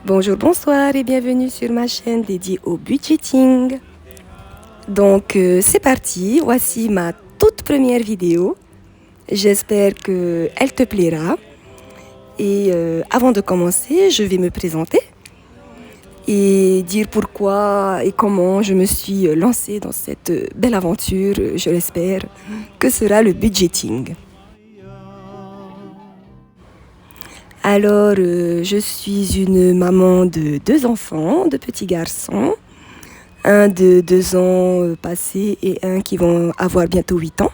Bonjour, bonsoir et bienvenue sur ma chaîne dédiée au budgeting. Donc c'est parti, voici ma toute première vidéo. J'espère qu'elle te plaira. Et avant de commencer, je vais me présenter et dire pourquoi et comment je me suis lancée dans cette belle aventure, je l'espère, que sera le budgeting. Alors, je suis une maman de 2 enfants, de petits garçons. Un de 2 ans passés et un qui vont avoir bientôt 8 ans.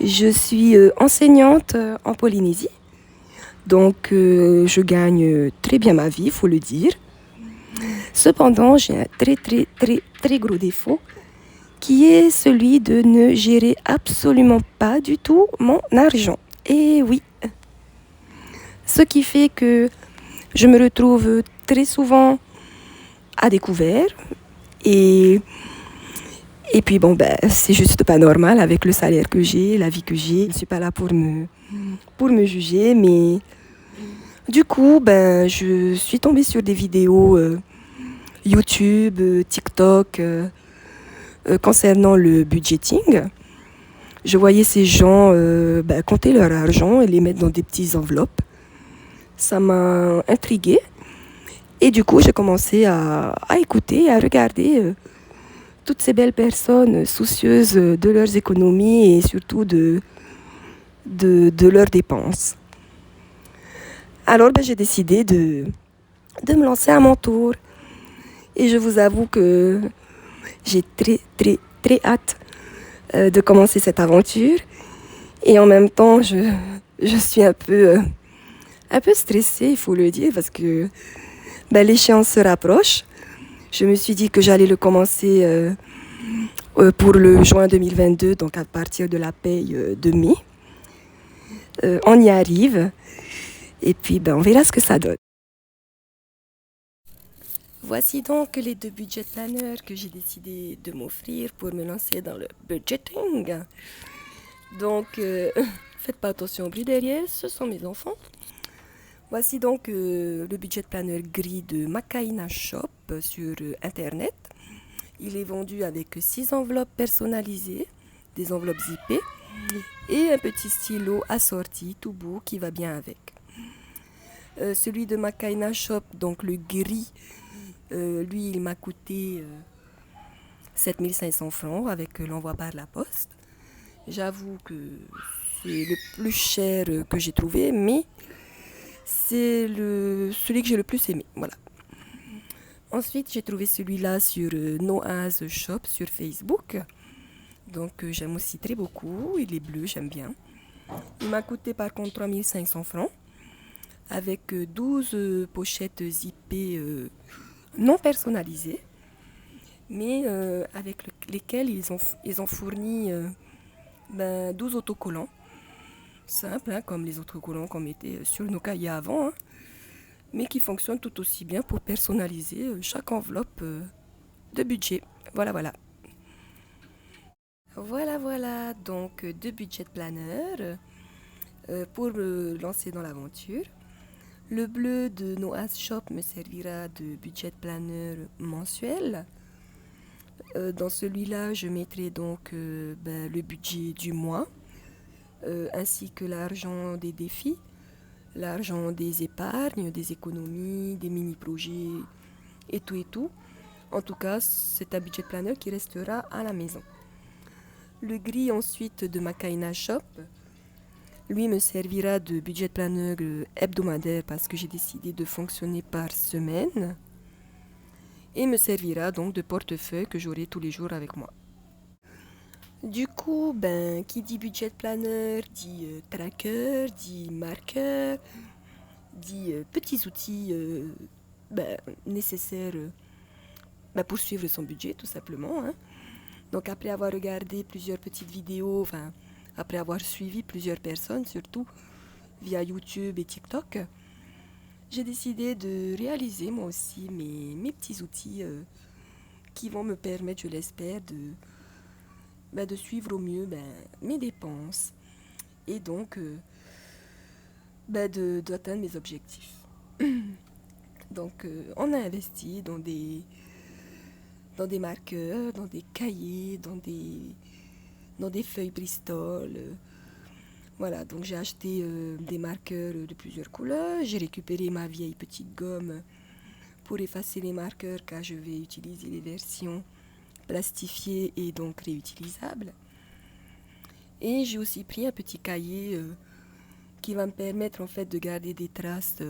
Je suis enseignante en Polynésie. Donc, je gagne très bien ma vie, il faut le dire. Cependant, j'ai un très gros défaut qui est celui de ne gérer absolument pas du tout mon argent. Et oui, ce qui fait que je me retrouve très souvent à découvert et puis bon, c'est juste pas normal avec le salaire que j'ai, la vie que j'ai. Je ne suis pas là pour me juger, mais du coup, je suis tombée sur des vidéos YouTube, TikTok concernant le budgeting. Je voyais ces gens compter leur argent et les mettre dans des petites enveloppes. Ça m'a intriguée. Et du coup, j'ai commencé à écouter, à regarder toutes ces belles personnes soucieuses de leurs économies et surtout de leurs dépenses. Alors, j'ai décidé de me lancer à mon tour. Et je vous avoue que j'ai très hâte de commencer cette aventure. Et en même temps, je suis un peu stressée, il faut le dire, parce que l'échéance se rapproche. Je me suis dit que j'allais le commencer pour le juin 2022, donc à partir de la paye de mai. On y arrive. Et puis, on verra ce que ça donne. Voici donc les 2 budget planners que j'ai décidé de m'offrir pour me lancer dans le budgeting. Donc, faites pas attention au bruit derrière, ce sont mes enfants. Voici donc le budget planner gris de Makaina Shop sur internet. Il est vendu avec 6 enveloppes personnalisées, des enveloppes zippées et un petit stylo assorti tout beau qui va bien avec. Celui de Makaina Shop, donc le gris, lui il m'a coûté 7500 francs avec l'envoi par la poste. J'avoue que c'est le plus cher que j'ai trouvé, mais c'est celui que j'ai le plus aimé. Voilà. Ensuite, j'ai trouvé celui-là sur Noaz Shop sur Facebook. Donc, j'aime aussi très beaucoup. Il est bleu, j'aime bien. Il m'a coûté par contre 3500 francs. Avec 12 pochettes zippées non personnalisées. Mais avec lesquelles ils ont fourni 12 autocollants. Simples, comme les autocollants qu'on mettait sur nos cahiers avant. Mais qui fonctionnent tout aussi bien pour personnaliser chaque enveloppe de budget. Voilà. Voilà, donc 2 budget planners pour me lancer dans l'aventure. Le bleu de Noaz Shop me servira de budget planner mensuel. Dans celui-là, je mettrai donc le budget du mois, ainsi que l'argent des défis, l'argent des épargnes, des économies, des mini-projets et tout. En tout cas, c'est un budget planner qui restera à la maison. Le gris ensuite de Makaina Shop, lui me servira de budget planner hebdomadaire parce que j'ai décidé de fonctionner par semaine. Et me servira donc de portefeuille que j'aurai tous les jours avec moi. Du coup, qui dit budget planner dit tracker, dit marqueur, dit petits outils nécessaires pour suivre son budget tout simplement. Donc après avoir regardé plusieurs petites vidéos, après avoir suivi plusieurs personnes surtout via YouTube et TikTok, j'ai décidé de réaliser moi aussi mes petits outils qui vont me permettre, je l'espère, de suivre au mieux mes dépenses et donc d'atteindre mes objectifs. Donc, on a investi dans des marqueurs, dans des cahiers, dans des feuilles Bristol. Voilà, donc j'ai acheté des marqueurs de plusieurs couleurs. J'ai récupéré ma vieille petite gomme pour effacer les marqueurs car je vais utiliser les versions plastifiées et donc réutilisables. Et j'ai aussi pris un petit cahier qui va me permettre en fait de garder des traces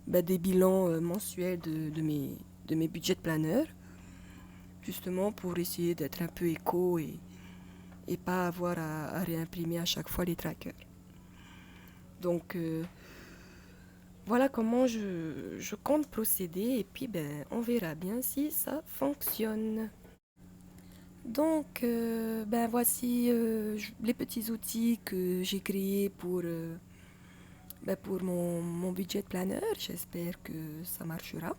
des bilans mensuels de mes budgets de planeur, justement pour essayer d'être un peu éco et pas avoir à réimprimer à chaque fois les trackers. Donc voilà comment je compte procéder et puis on verra bien si ça fonctionne. Donc voici les petits outils que j'ai créés pour mon budget planner. J'espère que ça marchera.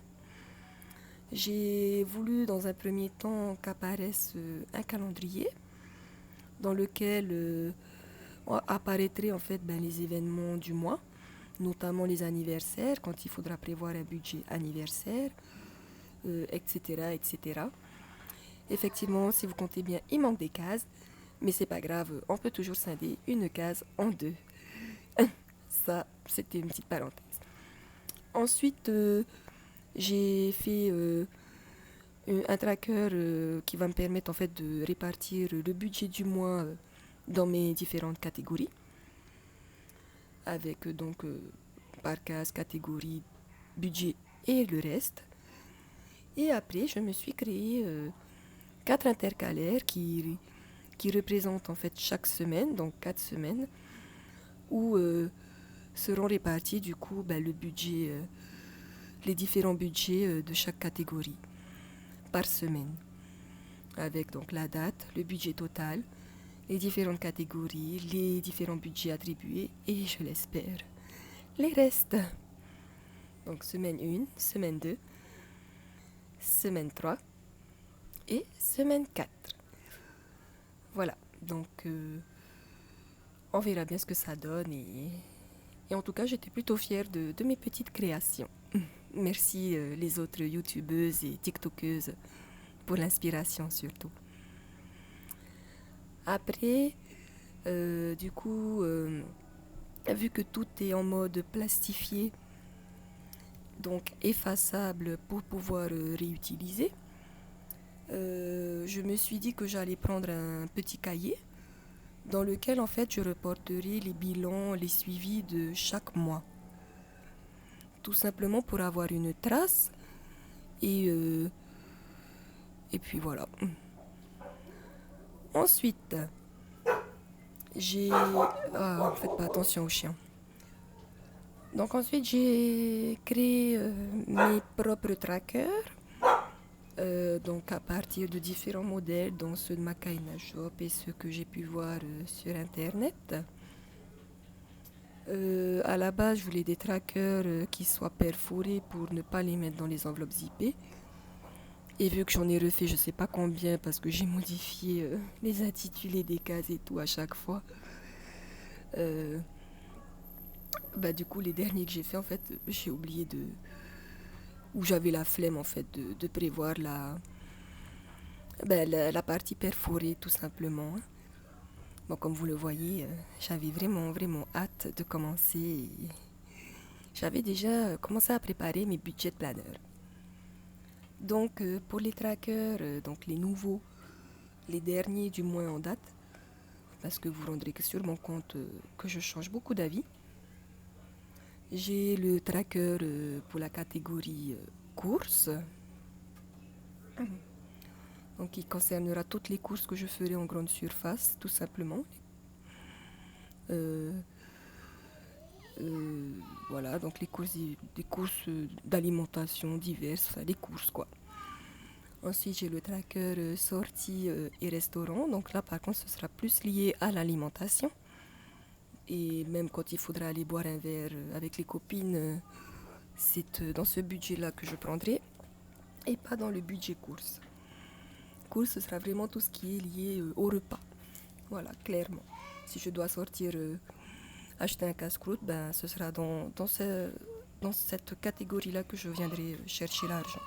J'ai voulu dans un premier temps qu'apparaisse un calendrier dans lequel apparaîtraient en fait les événements du mois, notamment les anniversaires, quand il faudra prévoir un budget anniversaire, etc., etc. Effectivement, si vous comptez bien, il manque des cases, mais c'est pas grave, on peut toujours scinder une case en deux. Ça, c'était une petite parenthèse. Ensuite, j'ai fait un tracker qui va me permettre en fait de répartir le budget du mois dans mes différentes catégories, avec par case, catégorie, budget et le reste. Et après, je me suis créé 4 intercalaires qui représentent en fait chaque semaine, donc 4 semaines, où seront répartis du coup le budget, les différents budgets de chaque catégorie par semaine, avec donc la date, le budget total, les différentes catégories, les différents budgets attribués et je l'espère les restes. Donc semaine 1, semaine 2, semaine 3 et semaine 4. Voilà, donc on verra bien ce que ça donne et en tout cas j'étais plutôt fière de mes petites créations. Merci les autres youtubeuses et tiktokeuses pour l'inspiration surtout. Après, du coup, vu que tout est en mode plastifié, donc effaçable pour pouvoir réutiliser, je me suis dit que j'allais prendre un petit cahier dans lequel en fait je reporterai les bilans, les suivis de chaque mois. Tout simplement pour avoir une trace et puis voilà. Ensuite, j'ai... Ah, faites pas attention aux chiens. Donc ensuite, j'ai créé mes propres trackers. Donc à partir de différents modèles, dont ceux de Macaina Shop et ceux que j'ai pu voir sur internet. À la base, je voulais des trackers qui soient perforés pour ne pas les mettre dans les enveloppes zippées. Et vu que j'en ai refait je sais pas combien parce que j'ai modifié les intitulés des cases et tout à chaque fois. Du coup les derniers que j'ai fait en fait j'ai oublié de... Ou j'avais la flemme en fait de prévoir la partie perforée tout simplement. Bon, comme vous le voyez, j'avais vraiment vraiment hâte de commencer. J'avais déjà commencé à préparer mes budgets de planeur. Donc pour les trackers, donc les nouveaux, les derniers du moins en date, parce que vous rendrez sûrement compte que je change beaucoup d'avis. J'ai le tracker pour la catégorie courses, donc il concernera toutes les courses que je ferai en grande surface, tout simplement. Euh, voilà, donc les courses, des courses d'alimentation diverses, enfin des courses quoi. Ensuite, j'ai le tracker sorties et restaurants. Donc là, par contre, ce sera plus lié à l'alimentation. Et même quand il faudra aller boire un verre avec les copines, c'est dans ce budget-là que je prendrai. Et pas dans le budget course. Course, ce sera vraiment tout ce qui est lié au repas. Voilà, clairement. Si je dois sortir acheter un casse-croûte, ben, ce sera dans cette catégorie-là que je viendrai chercher l'argent.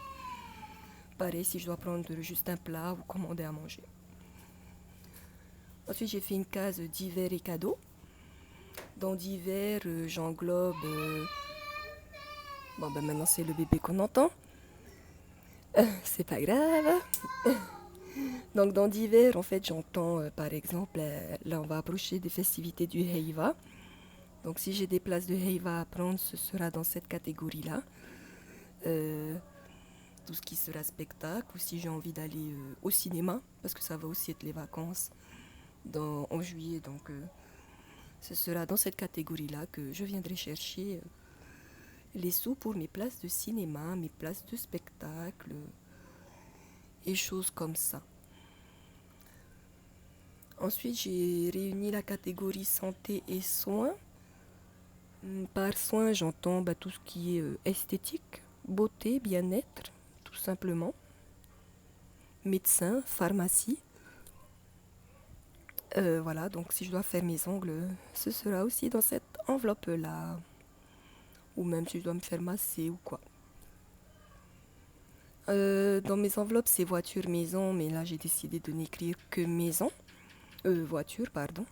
Pareil si je dois prendre juste un plat ou commander à manger. Ensuite, j'ai fait une case divers et cadeaux. Dans divers, j'englobe... Bon, ben maintenant c'est le bébé qu'on entend. C'est pas grave. Donc dans divers, en fait, j'entends par exemple, là on va approcher des festivités du Heiva. Donc si j'ai des places de Heiva à prendre, ce sera dans cette catégorie-là. Euh, tout ce qui sera spectacle, ou si j'ai envie d'aller au cinéma, parce que ça va aussi être les vacances en juillet. Donc ce sera dans cette catégorie-là que je viendrai chercher les sous pour mes places de cinéma, mes places de spectacle et choses comme ça. Ensuite, j'ai réuni la catégorie santé et soins. Par soins, j'entends tout ce qui est esthétique, beauté, bien-être, tout simplement. Médecin, pharmacie. Voilà, donc si je dois faire mes ongles, ce sera aussi dans cette enveloppe-là. Ou même si je dois me faire masser ou quoi. Dans mes enveloppes, c'est voiture, maison, mais là j'ai décidé de n'écrire que maison. Voiture, pardon.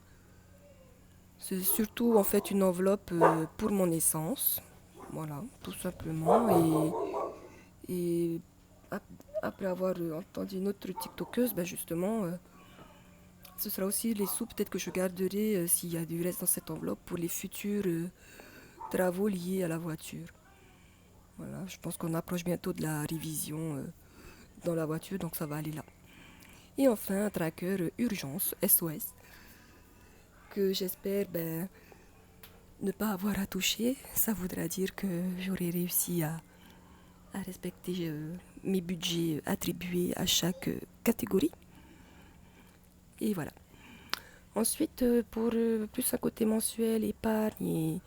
C'est surtout en fait une enveloppe pour mon essence. Voilà, tout simplement. Et après avoir entendu une autre TikTokeuse, ben justement, ce sera aussi les sous peut-être que je garderai s'il y a du reste dans cette enveloppe pour les futurs travaux liés à la voiture. Voilà, je pense qu'on approche bientôt de la révision dans la voiture, donc ça va aller là. Et enfin, un tracker urgence, SOS, que j'espère ne pas avoir à toucher. Ça voudra dire que j'aurai réussi à respecter mes budgets attribués à chaque catégorie. Et voilà. Ensuite, pour plus un côté mensuel, épargne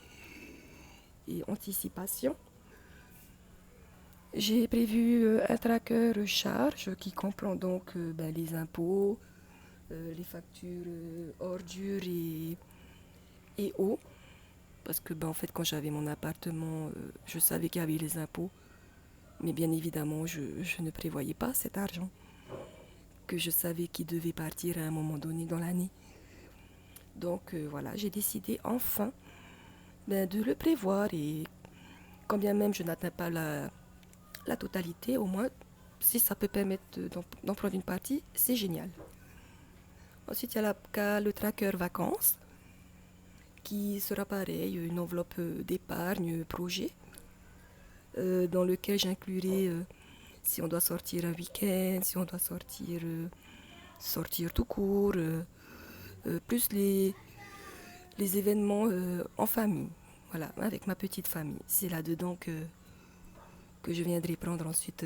et anticipation, j'ai prévu un tracker charge qui comprend donc les impôts, les factures ordures et eau. Parce que en fait, quand j'avais mon appartement, je savais qu'il y avait les impôts. Mais bien évidemment, je ne prévoyais pas cet argent que je savais qu'il devait partir à un moment donné dans l'année. Donc voilà, j'ai décidé enfin de le prévoir et quand bien même je n'atteins pas la totalité, au moins si ça peut permettre d'en prendre une partie, c'est génial. Ensuite, il y a le tracker vacances qui sera pareil, une enveloppe d'épargne projet dans lequel j'inclurai si on doit sortir un week-end, si on doit sortir tout court, plus les événements en famille, voilà, avec ma petite famille. C'est là-dedans que je viendrai prendre ensuite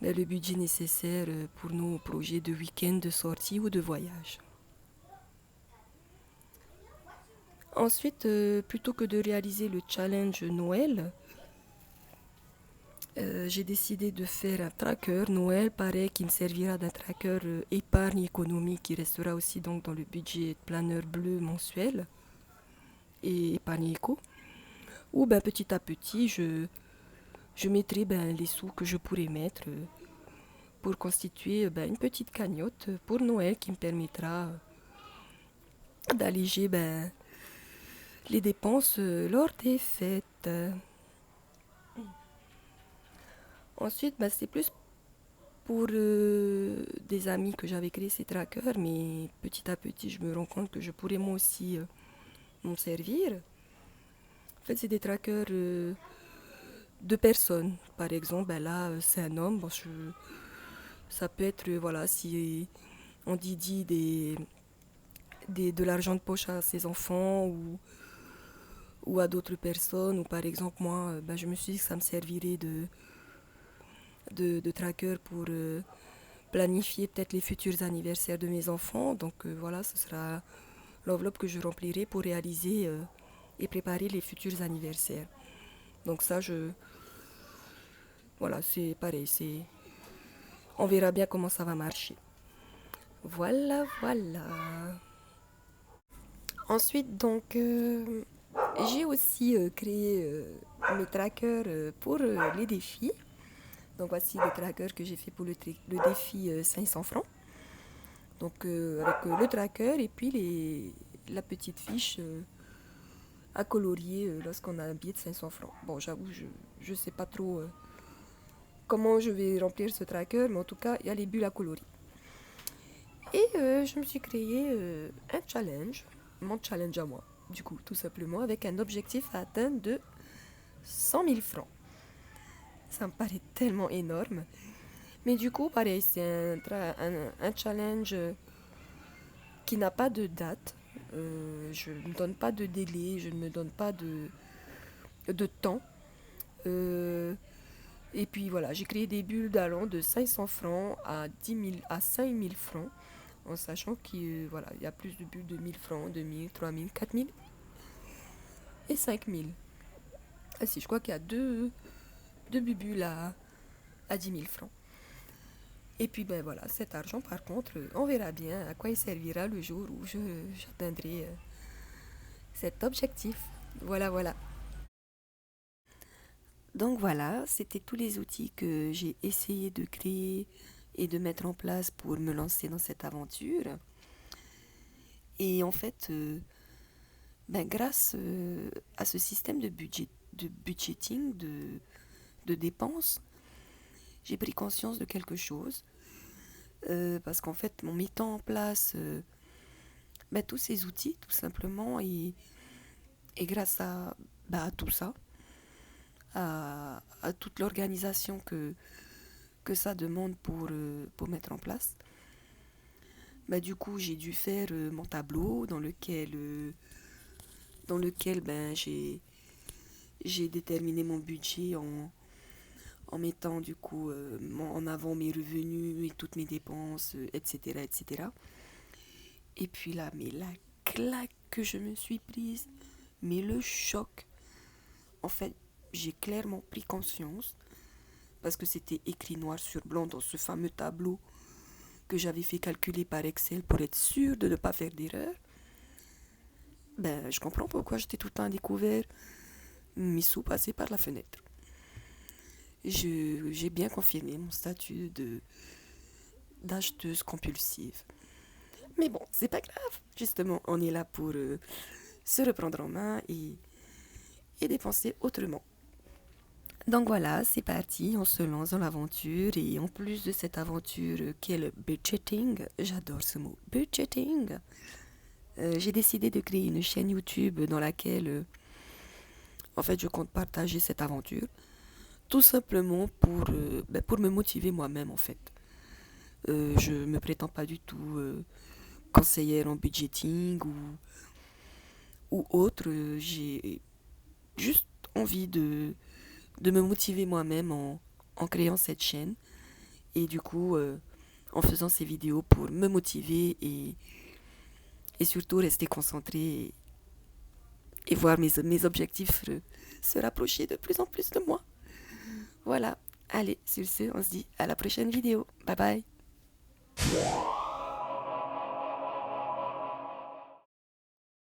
le budget nécessaire pour nos projets de week-end, de sortie ou de voyage. Ensuite, plutôt que de réaliser le challenge Noël, j'ai décidé de faire un tracker Noël, pareil, qui me servira d'un tracker épargne économique qui restera aussi donc dans le budget planeur bleu mensuel et épargne éco. Où petit à petit, je mettrai les sous que je pourrais mettre pour constituer une petite cagnotte pour Noël qui me permettra d'alléger les dépenses lors des fêtes. Ensuite, c'est plus pour des amis que j'avais créé ces trackers, mais petit à petit, je me rends compte que je pourrais moi aussi m'en servir. En fait, c'est des trackers de personnes. Par exemple, là, c'est un homme. Ça peut être, voilà, si on dédie de l'argent de poche à ses enfants ou à d'autres personnes. Ou par exemple, moi, je me suis dit que ça me servirait de tracker pour planifier peut-être les futurs anniversaires de mes enfants. Donc voilà, ce sera l'enveloppe que je remplirai pour réaliser et préparer les futurs anniversaires. Donc ça, voilà, c'est pareil, on verra bien comment ça va marcher. Voilà, voilà. Ensuite, donc, j'ai aussi créé mes trackers pour les défis. Donc, voici le tracker que j'ai fait pour le défi 500 francs. Donc, avec le tracker et puis la petite fiche à colorier lorsqu'on a un billet de 500 francs. Bon, j'avoue, je sais pas trop comment je vais remplir ce tracker, mais en tout cas, il y a les bulles à colorier. Et je me suis créé un challenge, mon challenge à moi, du coup, tout simplement, avec un objectif à atteindre de 100 000 francs. Ça me paraît tellement énorme. Mais du coup, pareil, c'est un challenge qui n'a pas de date. Je ne me donne pas de délai, je ne me donne pas de temps. Euh, et puis voilà, j'ai créé des bulles d'allant de 500 francs à 10 000, à 5 000 francs, en sachant qu'il voilà, y a plus de bulles de 1000 francs, 2000, 3000, 4000 et 5000. Ah si, je crois qu'il y a deux bulles à 10 000 francs. Et puis ben voilà, cet argent par contre, on verra bien à quoi il servira le jour où j'atteindrai cet objectif. Voilà, voilà. Donc voilà, c'était tous les outils que j'ai essayé de créer et de mettre en place pour me lancer dans cette aventure. Et en fait, ben grâce à ce système de budgeting, de dépenses, j'ai pris conscience de quelque chose. Parce qu'en fait, en mettant en place ben, tous ces outils, tout simplement, et grâce à tout ça, à toute l'organisation que ça demande pour mettre en place, bah, du coup, j'ai dû faire mon tableau dans lequel ben, j'ai déterminé mon budget en mettant du coup en avant mes revenus et toutes mes dépenses, etc., etc. Et puis là, mais la claque que je me suis prise, mais le choc, en fait, j'ai clairement pris conscience, parce que c'était écrit noir sur blanc dans ce fameux tableau que j'avais fait calculer par Excel pour être sûr de ne pas faire d'erreur. Ben, je comprends pourquoi j'étais tout le temps à découvert, mes sous passaient par la fenêtre. J'ai bien confirmé mon statut d'acheteuse compulsive. Mais bon, c'est pas grave. Justement, on est là pour se reprendre en main et dépenser autrement. Donc voilà, c'est parti, on se lance dans l'aventure et en plus de cette aventure qu'est le budgeting, j'adore ce mot, budgeting, j'ai décidé de créer une chaîne YouTube dans laquelle en fait je compte partager cette aventure, tout simplement pour me motiver moi-même en fait. Je me prétends pas du tout conseillère en budgeting ou autre, j'ai juste envie de me motiver moi-même en créant cette chaîne et du coup en faisant ces vidéos pour me motiver et surtout rester concentré et voir mes objectifs se rapprocher de plus en plus de moi. Voilà, allez, sur ce, on se dit à la prochaine vidéo. Bye bye.